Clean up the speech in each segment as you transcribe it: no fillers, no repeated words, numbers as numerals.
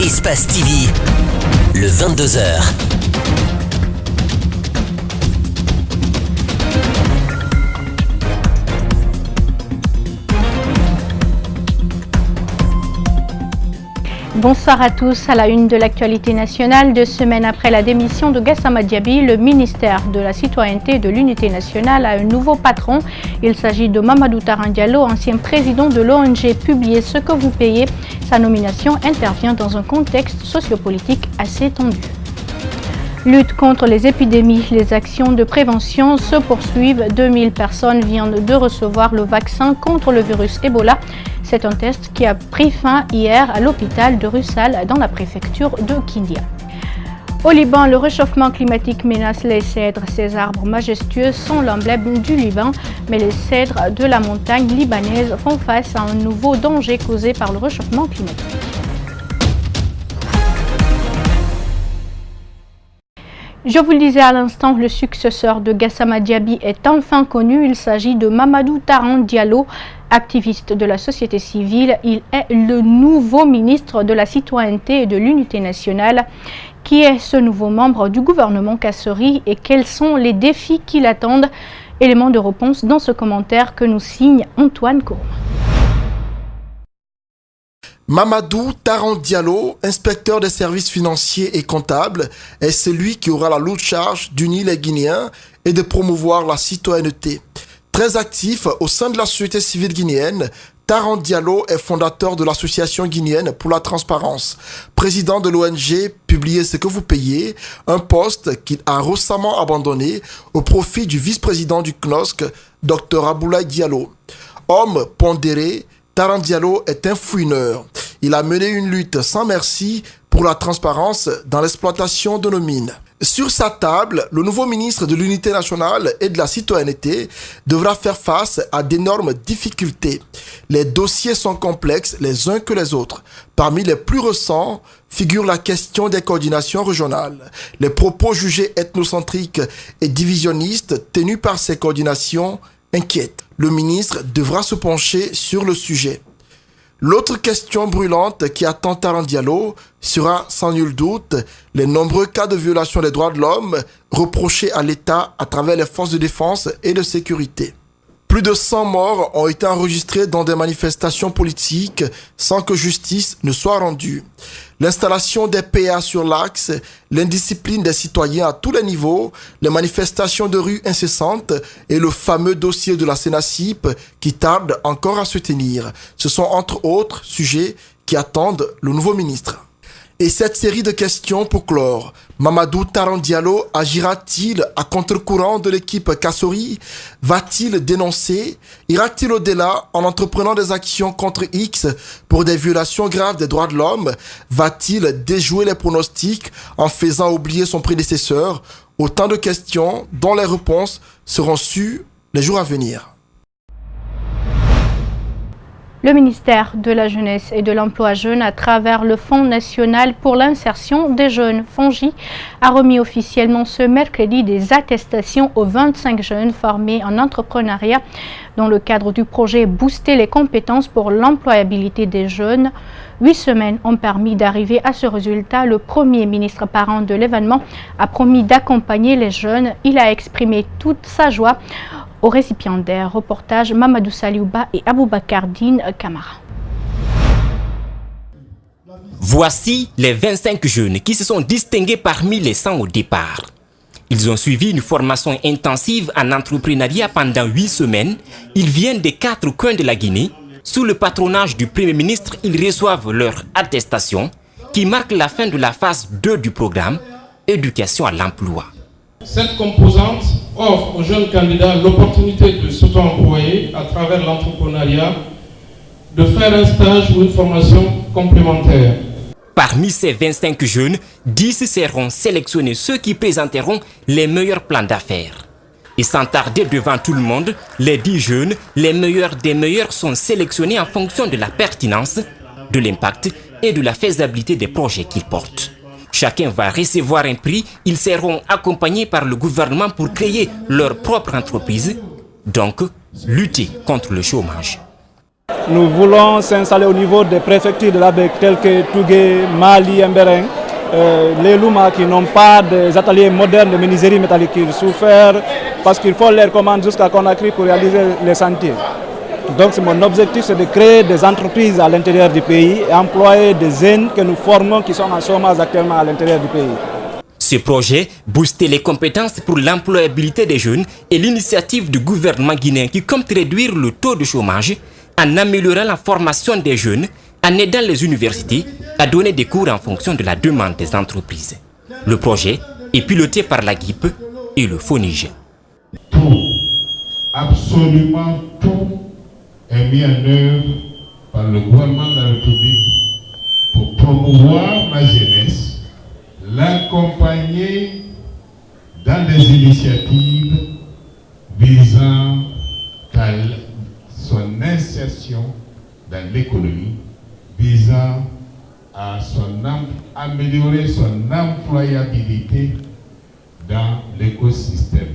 Espace TV, le 22h. Bonsoir à tous. À la une de l'actualité nationale, 2 semaines après la démission de Gassama Diaby, le ministère de la Citoyenneté et de l'Unité nationale a un nouveau patron. Il s'agit de Mamadou Taran Diallo, ancien président de l'ONG Publiez ce que vous payez. Sa nomination intervient dans un contexte sociopolitique assez tendu. Lutte contre les épidémies, les actions de prévention se poursuivent. 2000 personnes viennent de recevoir le vaccin contre le virus Ebola. C'est un test qui a pris fin hier à l'hôpital de Russal dans la préfecture de Kindia. Au Liban, le réchauffement climatique menace les cèdres. Ces arbres majestueux sont l'emblème du Liban, mais les cèdres de la montagne libanaise font face à un nouveau danger causé par le réchauffement climatique. Je vous le disais à l'instant, le successeur de Gassama Diaby est enfin connu. Il s'agit de Mamadou Taran Diallo, activiste de la société civile. Il est le nouveau ministre de la Citoyenneté et de l'Unité nationale. Qui est ce nouveau membre du gouvernement Kassori et quels sont les défis qui l'attendent? Élément de réponse dans ce commentaire que nous signe Antoine Kourma. Mamadou Taran Diallo, inspecteur des services financiers et comptables, est celui qui aura la lourde charge d'unir les Guinéens et de promouvoir la citoyenneté. Très actif au sein de la société civile guinéenne, Taran Diallo est fondateur de l'association guinéenne pour la transparence, président de l'ONG Publiez ce que vous payez, un poste qu'il a récemment abandonné au profit du vice-président du CNOSC, Dr Aboulaye Diallo. Homme pondéré, Taran Diallo est un fouineur. Il a mené une lutte sans merci pour la transparence dans l'exploitation de nos mines. Sur sa table, le nouveau ministre de l'Unité nationale et de la Citoyenneté devra faire face à d'énormes difficultés. Les dossiers sont complexes les uns que les autres. Parmi les plus récents figure la question des coordinations régionales. Les propos jugés ethnocentriques et divisionnistes tenus par ces coordinations inquiètent. Le ministre devra se pencher sur le sujet. L'autre question brûlante qui attend Taran Diallo sera sans nul doute les nombreux cas de violation des droits de l'homme reprochés à l'État à travers les forces de défense et de sécurité. Plus de 100 morts ont été enregistrés dans des manifestations politiques sans que justice ne soit rendue. L'installation des PA sur l'axe, l'indiscipline des citoyens à tous les niveaux, les manifestations de rue incessantes et le fameux dossier de la CENACIP qui tarde encore à se tenir. Ce sont entre autres sujets qui attendent le nouveau ministre. Et cette série de questions pour clore, Mamadou Taran Diallo agira-t-il à contre-courant de l'équipe Kassori? Va-t-il dénoncer? Ira-t-il au-delà en entreprenant des actions contre X pour des violations graves des droits de l'homme? Va-t-il déjouer les pronostics en faisant oublier son prédécesseur? Autant de questions dont les réponses seront sues les jours à venir. Le ministère de la Jeunesse et de l'Emploi jeune, à travers le Fonds national pour l'insertion des jeunes, FONGI, a remis officiellement ce mercredi des attestations aux 25 jeunes formés en entrepreneuriat dans le cadre du projet Booster les compétences pour l'employabilité des jeunes. 8 semaines ont permis d'arriver à ce résultat. Le premier ministre parent de l'événement a promis d'accompagner les jeunes. Il a exprimé toute sa joie aux récipiendaires. Reportage Mamadou Saliouba et Aboubakar Dine Kamara. Voici les 25 jeunes qui se sont distingués parmi les 100 au départ. Ils ont suivi une formation intensive en entrepreneuriat pendant 8 semaines. Ils viennent des 4 coins de la Guinée. Sous le patronage du Premier ministre, ils reçoivent leur attestation qui marque la fin de la phase 2 du programme Éducation à l'emploi. Cette composante offre aux jeunes candidats l'opportunité de s'auto-employer à travers l'entrepreneuriat, de faire un stage ou une formation complémentaire. Parmi ces 25 jeunes, 10 seront sélectionnés, ceux qui présenteront les meilleurs plans d'affaires. Et sans tarder devant tout le monde, les 10 jeunes, les meilleurs des meilleurs, sont sélectionnés en fonction de la pertinence, de l'impact et de la faisabilité des projets qu'ils portent. Chacun va recevoir un prix. Ils seront accompagnés par le gouvernement pour créer leur propre entreprise, donc lutter contre le chômage. Nous voulons s'installer au niveau des préfectures de l'ABEC telles que Tougué, Mali, Mbéreng. Les Louma qui n'ont pas des ateliers modernes de menuiserie métallique, ils souffrent parce qu'il faut les recommander jusqu'à Conakry pour réaliser les sentiers. Donc mon objectif, c'est de créer des entreprises à l'intérieur du pays et employer des jeunes que nous formons qui sont en chômage actuellement à l'intérieur du pays. Ce projet, booster les compétences pour l'employabilité des jeunes, est l'initiative du gouvernement guinéen qui compte réduire le taux de chômage en améliorant la formation des jeunes, en aidant les universités à donner des cours en fonction de la demande des entreprises. Le projet est piloté par la GIP et le FONIGE. Tout, absolument tout est mis en œuvre par le gouvernement de la République pour promouvoir la jeunesse, l'accompagner dans des initiatives visant à son insertion dans l'économie, visant à améliorer son employabilité dans l'écosystème.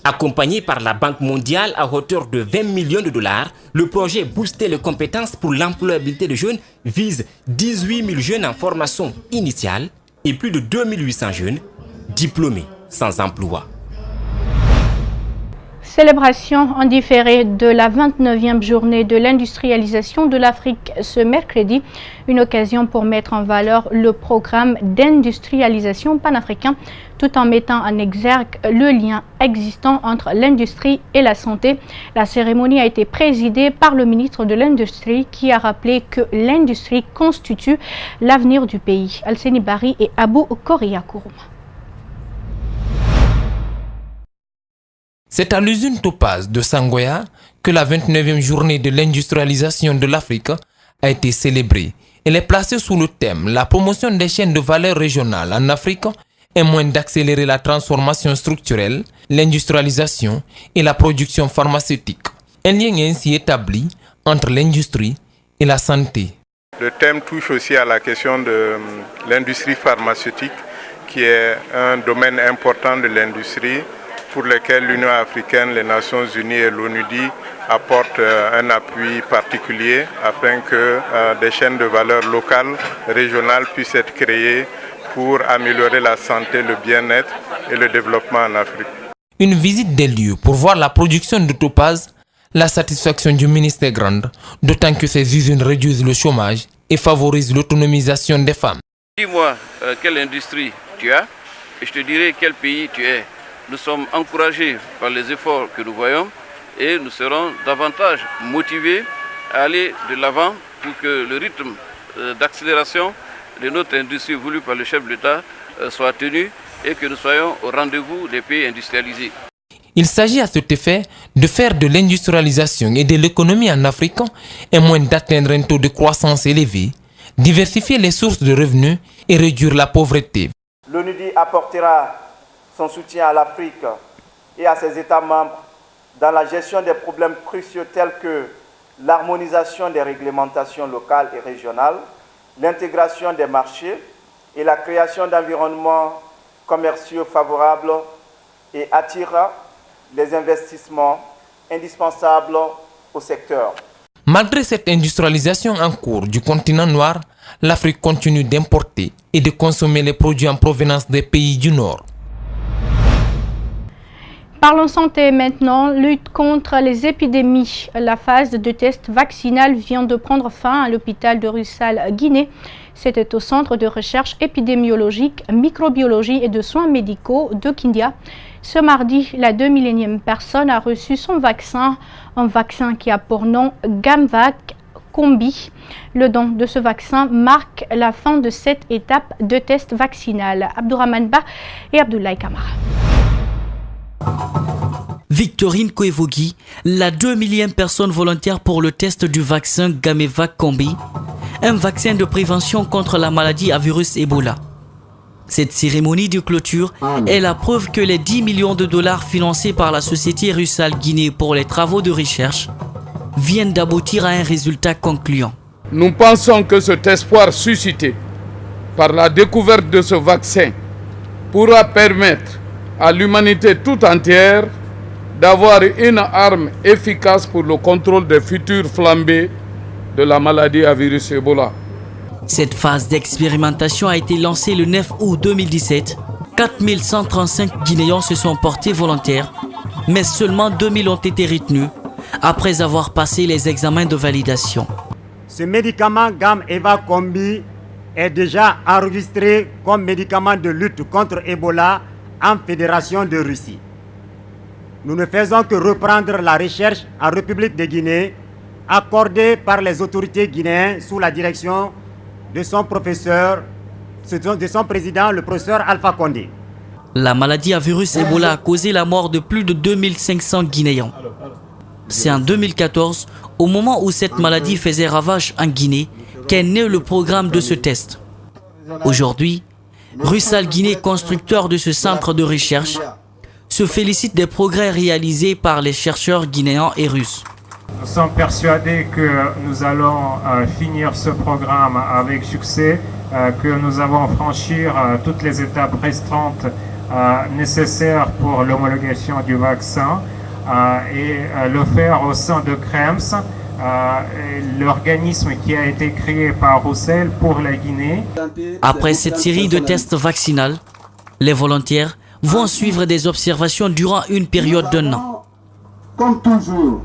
Accompagné par la Banque mondiale à hauteur de 20 millions de dollars, le projet Booster les compétences pour l'employabilité des jeunes vise 18 000 jeunes en formation initiale et plus de 2800 jeunes diplômés sans emploi. Célébration en différé de la 29e journée de l'industrialisation de l'Afrique ce mercredi, une occasion pour mettre en valeur le programme d'industrialisation panafricain tout en mettant en exergue le lien existant entre l'industrie et la santé. La cérémonie a été présidée par le ministre de l'Industrie qui a rappelé que l'industrie constitue l'avenir du pays. Alseni Bari et Abou Koria Kourouma. C'est à l'usine Topaz de Sangoya que la 29e journée de l'industrialisation de l'Afrique a été célébrée. Elle est placée sous le thème « La promotion des chaînes de valeur régionales en Afrique est moins d'accélérer la transformation structurelle, l'industrialisation et la production pharmaceutique ». Un lien est ainsi établi entre l'industrie et la santé. Le thème touche aussi à la question de l'industrie pharmaceutique qui est un domaine important de l'industrie pour lequel l'Union africaine, les Nations unies et l'ONUDI apportent un appui particulier afin que des chaînes de valeur locales, régionales puissent être créées pour améliorer la santé, le bien-être et le développement en Afrique. Une visite des lieux pour voir la production de Topaz, la satisfaction du ministre est grande, d'autant que ces usines réduisent le chômage et favorisent l'autonomisation des femmes. Dis-moi quelle industrie tu as et je te dirai quel pays tu es. Nous sommes encouragés par les efforts que nous voyons et nous serons davantage motivés à aller de l'avant pour que le rythme d'accélération de notre industrie voulu par le chef de l'État soit tenu et que nous soyons au rendez-vous des pays industrialisés. Il s'agit à cet effet de faire de l'industrialisation et de l'économie en Afrique et moins d'atteindre un taux de croissance élevé, diversifier les sources de revenus et réduire la pauvreté. L'ONUDI apportera son soutien à l'Afrique et à ses États membres dans la gestion des problèmes cruciaux tels que l'harmonisation des réglementations locales et régionales, l'intégration des marchés et la création d'environnements commerciaux favorables et attire les investissements indispensables au secteur. Malgré cette industrialisation en cours du continent noir, l'Afrique continue d'importer et de consommer les produits en provenance des pays du Nord. Parlons santé maintenant, lutte contre les épidémies. La phase de test vaccinal vient de prendre fin à l'hôpital de Russal, Guinée. C'était au centre de recherche épidémiologique, microbiologie et de soins médicaux de Kindia. Ce mardi, la 2000e personne a reçu son vaccin, un vaccin qui a pour nom Gamvac Combi. Le don de ce vaccin marque la fin de cette étape de test vaccinal. Abdourahmane Ba et Abdoulaye Kamara. Victorine Koevogi, la 2000e personne volontaire pour le test du vaccin Gamevac Combi, un vaccin de prévention contre la maladie à virus Ebola. Cette cérémonie de clôture est la preuve que les 10 millions de dollars financés par la société Russal Guinée pour les travaux de recherche viennent d'aboutir à un résultat concluant. Nous pensons que cet espoir suscité par la découverte de ce vaccin pourra permettre à l'humanité tout entière d'avoir une arme efficace pour le contrôle des futures flambées de la maladie à virus Ebola. Cette phase d'expérimentation a été lancée le 9 août 2017. 4135 Guinéens se sont portés volontaires, mais seulement 2000 ont été retenus après avoir passé les examens de validation. Ce médicament GAM-EVA Combi est déjà enregistré comme médicament de lutte contre Ebola en Fédération de Russie. Nous ne faisons que reprendre la recherche en République de Guinée accordée par les autorités guinéennes sous la direction de son professeur, de son président, le professeur Alpha Condé. La maladie à virus Ebola a causé la mort de plus de 2500 Guinéens. C'est en 2014, au moment où cette maladie faisait ravage en Guinée, qu'est né le programme de ce test. Aujourd'hui, Rusal Guinée, constructeur de ce centre de recherche, se félicite des progrès réalisés par les chercheurs guinéens et russes. Nous sommes persuadés que nous allons finir ce programme avec succès, que nous avons franchi toutes les étapes restantes nécessaires pour l'homologation du vaccin et le faire au sein de CREMS, l'organisme qui a été créé par Roussel pour la Guinée. Après cette série de tests vaccinaux, les volontaires vont suivre des observations durant une période d'1 an. Comme toujours,